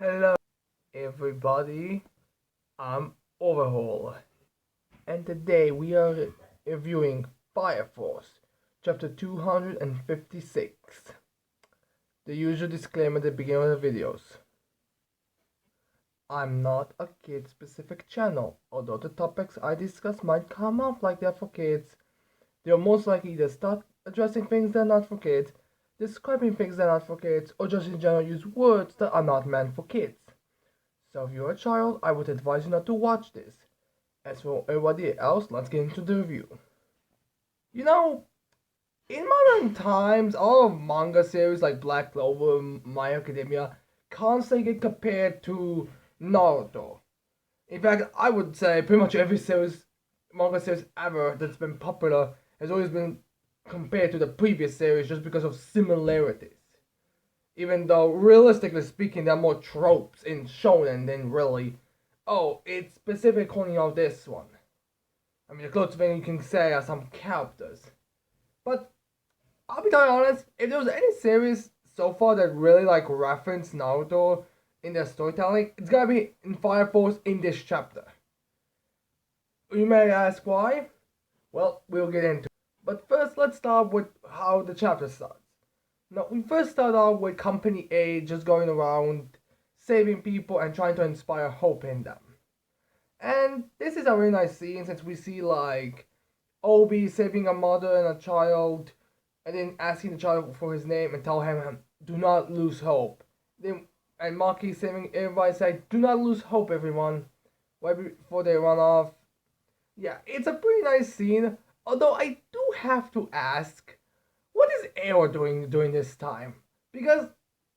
Hello everybody, I'm Overhaul, and today we are reviewing Fire Force, chapter 256. The usual disclaimer at the beginning of the videos. I'm not a kid-specific channel, although the topics I discuss might come off like they're for kids. They'll most likely either start addressing things that are not for kids, describing things that are not for kids, or just in general use words that are not meant for kids. So if you're a child, I would advise you not to watch this. As for everybody else, let's get into the review. You know, in modern times, all of manga series like Black Clover, My Academia constantly get compared to Naruto. In fact, I would say pretty much every manga series ever that's been popular has always been compared to the previous series just because of similarities. Even though, realistically speaking, there are more tropes in shonen than really, oh, it's specific only on this one. I mean, the closest thing you can say are some characters. But, I'll be totally honest, if there was any series so far that really, referenced Naruto in their storytelling, it's gotta be in Fire Force in this chapter. You may ask why? Well, we'll get into it. But first, let's start with how the chapter starts. Now, we first start out with Company A just going around saving people and trying to inspire hope in them. And this is a really nice scene since we see Obi saving a mother and a child and then asking the child for his name and tell him, do not lose hope. Then and Maki saving everybody, say, do not lose hope, everyone, right before they run off. Yeah, it's a pretty nice scene, although I do have to ask, what is Aero doing during this time? Because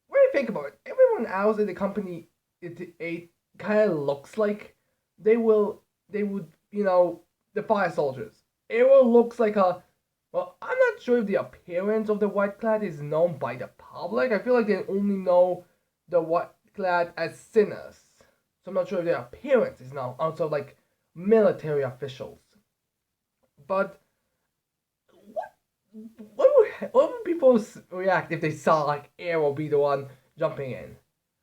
when you think about it, everyone else in the company it kind of looks like they would the fire soldiers. Aero looks like a well, I'm not sure if the appearance of the White Clad is known by the public. I feel like they only know the White Clad as sinners. So I'm not sure if their appearance is known outside military officials. But what would people react if they saw Arrow be the one jumping in?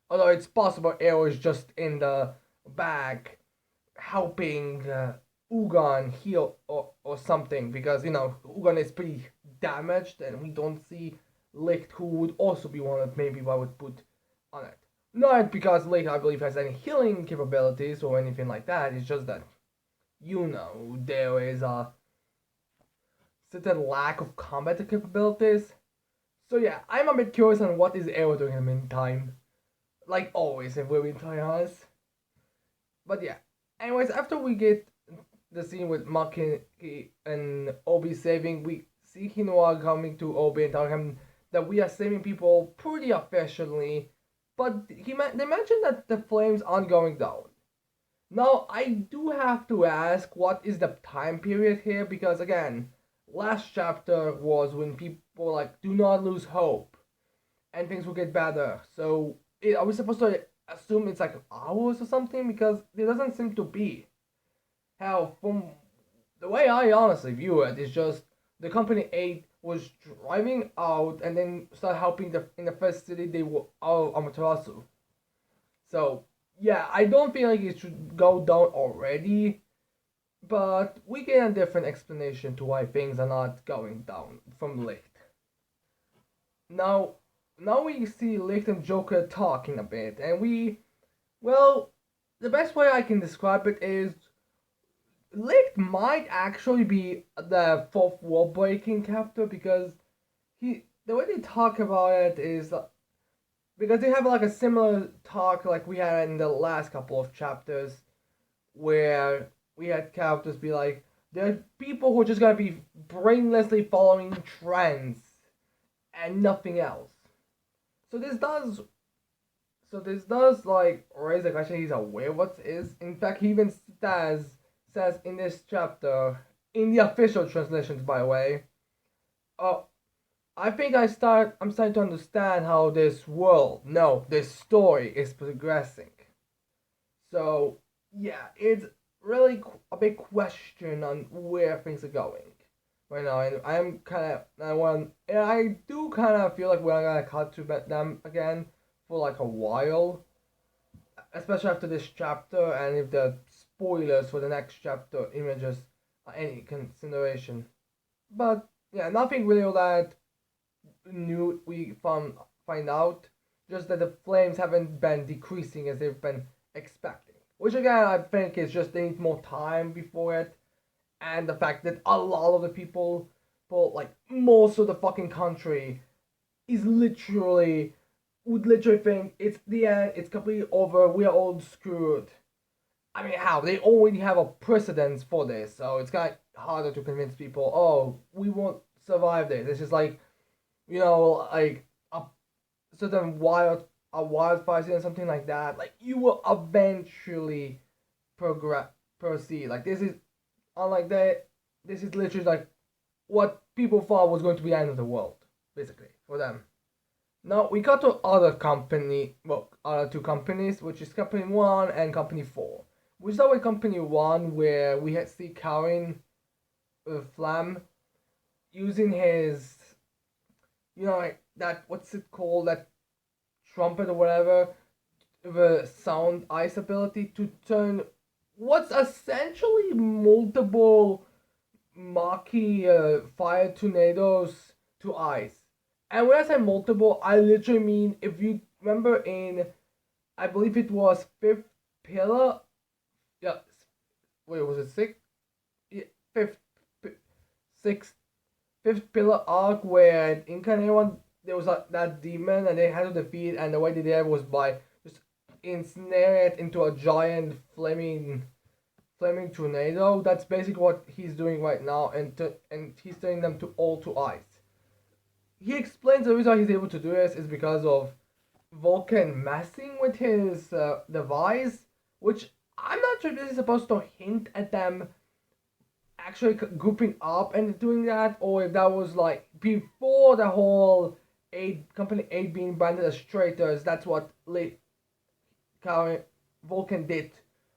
Although it's possible Arrow is just in the back helping Ugon heal or something because Ugon is pretty damaged and we don't see Licht, who would also be one that maybe I would put on it. Not because Licht, I believe, has any healing capabilities or anything like that. It's just that there is a certain lack of combat capabilities. So yeah, I'm a bit curious on what is Arrow doing in the meantime. Like always, if we're being totally honest. But yeah. Anyways, after we get the scene with Maki and Obi saving, we see Hinoa coming to Obi and telling him that we are saving people pretty efficiently. But they mentioned that the flames aren't going down. Now, I do have to ask, what is the time period here? Because again, last chapter was when people do not lose hope and things will get better. So are we supposed to assume it's hours or something? Because it doesn't seem to be. Hell, from the way I honestly view it, is just the company 8 was driving out and then started helping in the first city they were out of Amaterasu. So yeah, I don't feel like it should go down already. But we get a different explanation to why things are not going down from Licht. Now we see Licht and Joker talking a bit, and the best way I can describe it is Licht might actually be the fourth wall breaking character because the way they talk about it is because they have a similar talk like we had in the last couple of chapters where we had characters be like, there are people who are just gonna be brainlessly following trends and nothing else. So this does raise the question he's aware of what is. In fact, he even says in this chapter, in the official translations by the way, I think I'm starting to understand how this story is progressing. So yeah, it's really a big question on where things are going right now, and I do kind of feel like we're gonna cut to them again for a while. especially after this chapter, and if the spoilers for the next chapter images are any consideration. But yeah, nothing really all that new we find out. Just that the flames haven't been decreasing as they've been expecting. Which again, I think is just they need more time before it, and the fact that a lot of the people, like most of the fucking country, is literally would literally think it's the end, it's completely over, we are all screwed. I mean, how? They already have a precedence for this, so it's kind of harder to convince people, oh, we won't survive this. It's just like, like a certain wildfire or something like that. Like, you will eventually proceed. Like, this is, unlike that, this is literally like what people thought was going to be the end of the world, basically, for them. Now we got to other two companies, which is Company 1 and Company 4. We start with Company 1, where we had see Karin Flam using his, like that, what's it called, that trumpet or whatever, the sound ice ability to turn what's essentially multiple murky fire tornadoes to ice. And when I say multiple, I literally mean, if you remember in, I believe it was Fifth Pillar, yeah, wait, was it sixth? Yeah, sixth, Fifth Pillar arc where in Incarnate One there was that demon and they had to defeat, and the way they did it was by just ensnare it into a giant flaming tornado. That's basically what he's doing right now, and he's turning them to all to ice. He explains the reason why he's able to do this is because of Vulcan messing with his device, which I'm not sure if this is supposed to hint at them actually grouping up and doing that, or if that was like before the whole Company 8 being branded as traitors. That's what Vulcan did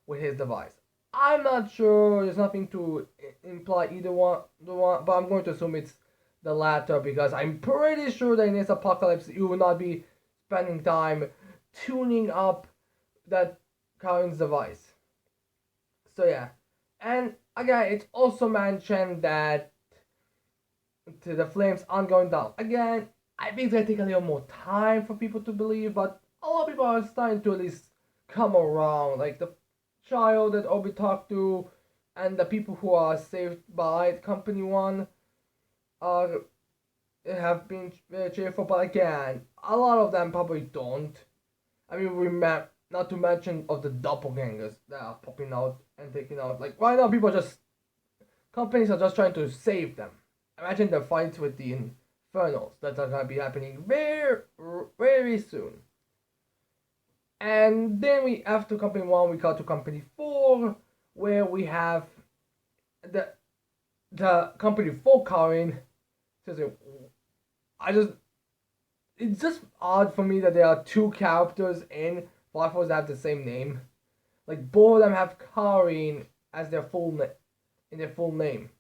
with his device. I'm not sure. There's nothing to imply either one, but I'm going to assume it's the latter because I'm pretty sure that in this apocalypse you will not be spending time tuning up that Karin's device. So yeah, and again, it's also mentioned that the flames aren't going down. Again, I think it's gonna take a little more time for people to believe, but a lot of people are starting to at least come around. Like the child that Obi talked to, and the people who are saved by Company 1 are have been very cheerful, but again, a lot of them probably don't. I mean, not to mention of the doppelgangers that are popping out and taking out. Like right now, companies are just trying to save them. Imagine the fights with the Infernals that are gonna be happening very, very soon. And then after Company 1, we got to Company 4, where we have the Company 4 Karin. It's just odd for me that there are two characters in Fire Force that have the same name. Like both of them have Karin as their full name.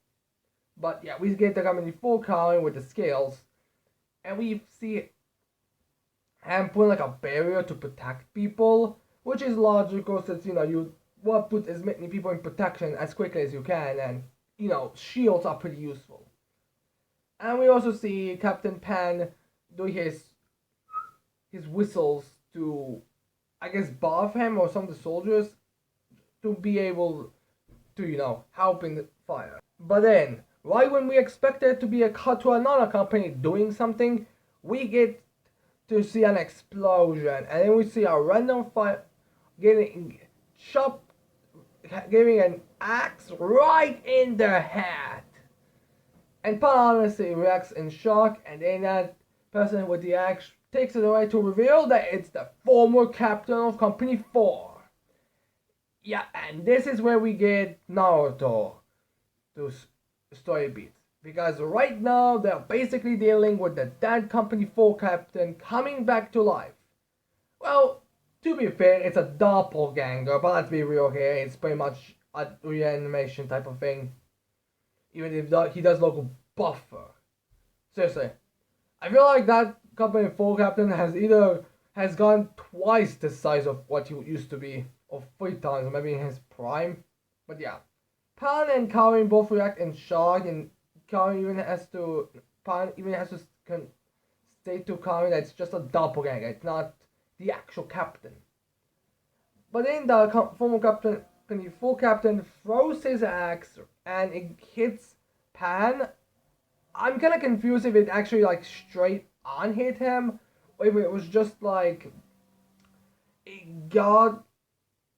But yeah, we get the Company 4 Karin with the scales, and we see him putting like a barrier to protect people, which is logical since you want to put as many people in protection as quickly as you can, and shields are pretty useful. And we also see Captain Pan doing his whistles to, I guess, buff him or some of the soldiers to be able to help in the fire. But then, right when we expect it to be a cut to another company doing something, we get to see an explosion, and then we see a random fire getting chopped, giving an axe right in the head. And Pan honestly reacts in shock, and then that person with the axe takes it away to reveal that it's the former captain of Company 4. Yeah, and this is where we get Naruto to story beats. Because right now they're basically dealing with the dead Company 4 captain coming back to life. Well, to be fair, it's a doppelganger, but let's be real here, it's pretty much a reanimation type of thing. Even if he does look buffer. Seriously. I feel like that Company 4 captain has either has gone twice the size of what he used to be, or 3 times, maybe in his prime. But yeah, Pan and Karin both react in shock, and Karin even has to Pan even has to state to Karin that it's just a doppelganger. It's not the actual captain. But then the former captain, the full captain, throws his axe and it hits Pan. I'm kind of confused if it actually like straight on hit him, or if it was just like it got,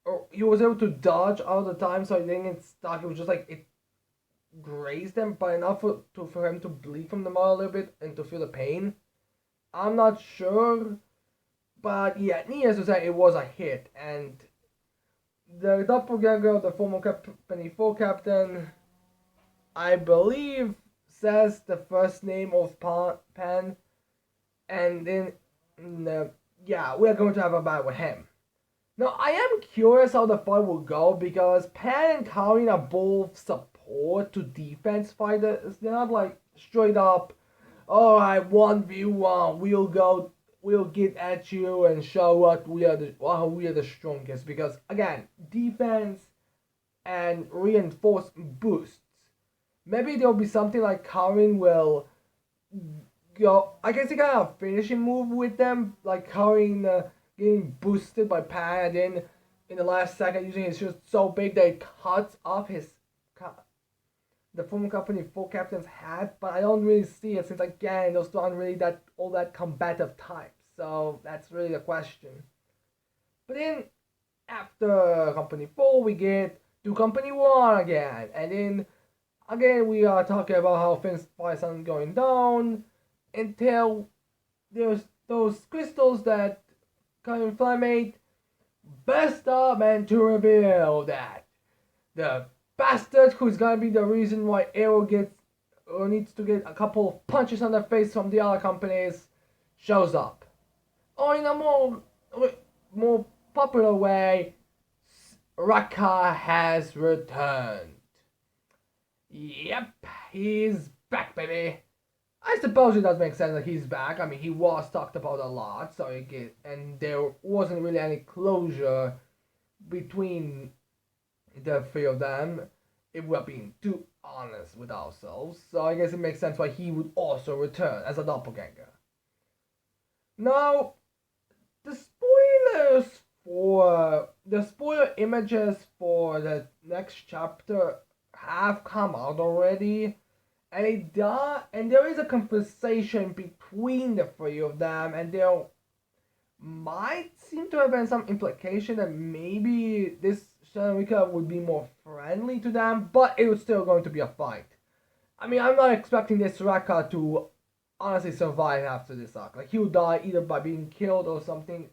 or he was able to dodge all the time, so it didn't get stuck. It was just like it grazed him, but enough for him to bleed from the mouth a little bit and to feel the pain. I'm not sure, but yeah, needless to say, it was a hit, and the doppelganger, the former company 4 captain, I believe, says the first name of Pan, and then, yeah, we're going to have a battle with him. Now, I am curious how the fight will go because Pan and Karin are both support to defense fighters. They're not like straight up, alright, 1v1, we'll get at you and show what how we are the strongest. Because again, defense and reinforce boosts. Maybe there'll be something like Karin will go. I guess he kind of finishing move with them, like Karin getting boosted by Pan, and then in the last second using his shield so big that it cuts off the former company full captain's hat. But I don't really see it since again those two aren't really that all that combative types. So that's really the question. But then after Company 4 we get to Company 1 again, and then again we are talking about how things are going down until there's those crystals that kind of inflammate best up and to reveal that the bastard who's gonna be the reason why Arrow gets or needs to get a couple of punches on the face from the other companies shows up. Or in a more popular way, Raka has returned. Yep, he's back, baby. I suppose it does make sense that he's back. I mean, he was talked about a lot, and there wasn't really any closure between the three of them, if we're being too honest with ourselves. So I guess it makes sense why he would also return as a doppelganger. Now, the spoiler images for the next chapter have come out already, and there is a conversation between the three of them, and there might seem to have been some implication that maybe this Shanrika would be more friendly to them, but it was still going to be a fight. I mean, I'm not expecting this Raka to honestly survive after this arc. Like, he'll die either by being killed or something.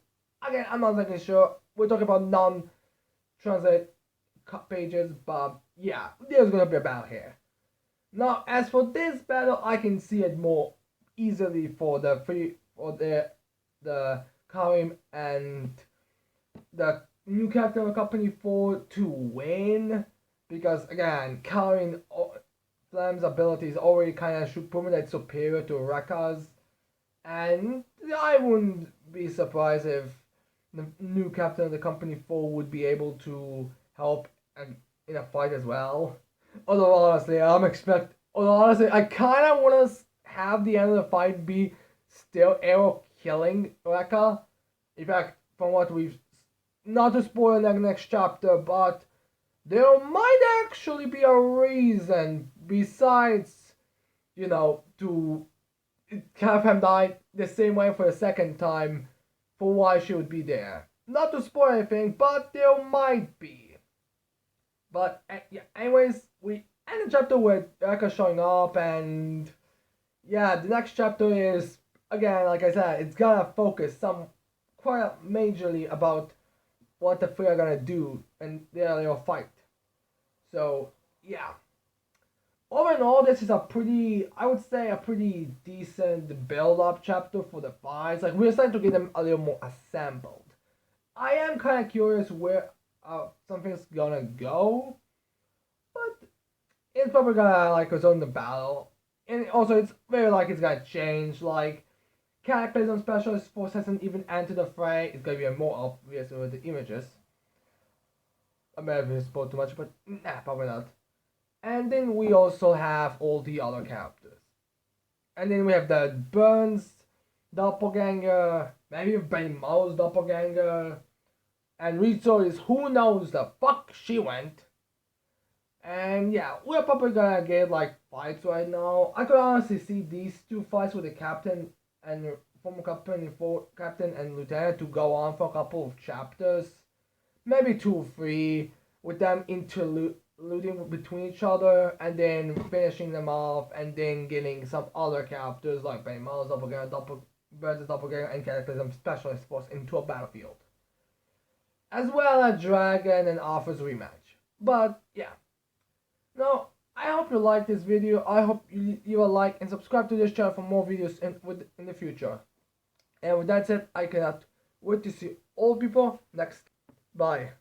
Again, I'm not exactly sure. We're talking about non-translate pages, but yeah, there's gonna be a battle here. Now, as for this battle, I can see it more easily for the Karim and the new captain of Company 4 to win, because again, Karin Flam's ability is already kind of proven that it's superior to Raka's, and I wouldn't be surprised if the new captain of the Company 4 would be able to help in a fight as well. Although honestly, I kind of want to have the end of the fight be still Arrow killing Raka. In fact, from what we've, not to spoil the next chapter, but there might actually be a reason besides, to have him die the same way for the second time for why she would be there. Not to spoil anything, but there might be. But yeah, anyways, we end the chapter with Raka showing up, and yeah, the next chapter is, again, like I said, it's gonna focus quite majorly about what the three are gonna do and their fight. So yeah, all in all, this is I would say a pretty decent build-up chapter for the fights. Like, we're starting to get them a little more assembled. I am kind of curious where something's gonna go, but it's probably gonna resume the battle, and also it's very likely it's gonna change. Like, Cataclysm Specialist Force hasn't even entered the fray. It's gonna be more obvious with the images. I may have spoiled too much, but nah, probably not. And then we also have all the other characters. And then we have the Burns doppelganger, maybe Ben Mao's doppelganger, and Rizzo is who knows the fuck she went. And yeah, we're probably gonna get like fights right now. I could honestly see these two fights with the captain and former captain and lieutenant to go on for a couple of chapters, maybe 2 or 3, with them interluding between each other and then finishing them off, and then getting some other characters like Ben Miles Doppelganger, Burns Doppelganger, and Cataclysm Specialist Force into a battlefield, as well as Dragon and Afther's rematch. But yeah. Now, I hope you like this video. I hope you leave a like and subscribe to this channel for more videos in the future. And with that said, I cannot wait to see all people next. Bye.